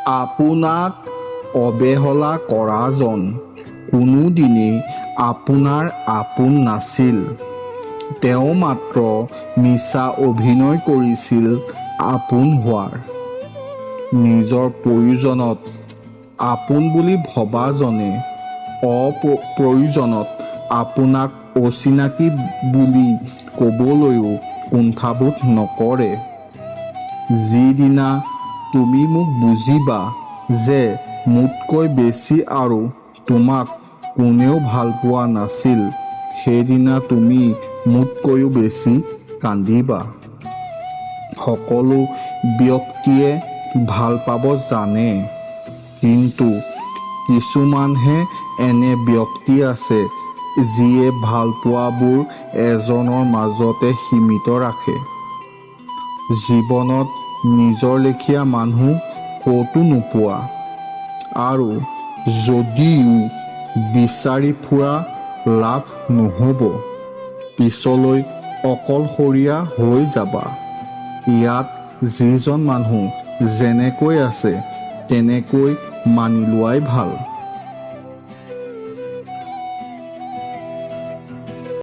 আপোনাক অৱহেলা কৰাজন কোনোদিনেই আপোনাৰ আপোন নাছিল। তেওঁ মাত্ৰ মিছা অভিনয় কৰিছিল আপোন হোৱাৰ। নিজৰ প্ৰয়োজনত আপোন বুলি ভবাজনে অপ্ৰয়োজনত আপোনাক অচিনাকি বুলি ক'বলৈও কুণ্ঠাবোধ নকৰে। যিদিনা তুমি মোক বুজিবা যে মোতকৈ বেছি আৰু তোমাক কোনেও ভাল পোৱা নাছিল, সেইদিনা তুমি মোতকৈও বেছি কান্দিবা। সকলো ব্যক্তিয়ে ভাল পাব জানে, কিন্তু কিছুমানহে এনে ব্যক্তি আছে যিয়ে ভাল পোৱাবোৰ এজনৰ মাজতে সীমিত ৰাখে। জীৱনত নিজৰ লেখীয়া মানুহ ক'তো নোপোৱা, আৰু যদিও বিচাৰি ফুৰা লাভ নহ'ব, পিছলৈ অকলশৰীয়া হৈ যাবা। ইয়াত যিজন মানুহ যেনেকৈ আছে তেনেকৈ মানি লোৱাই ভাল।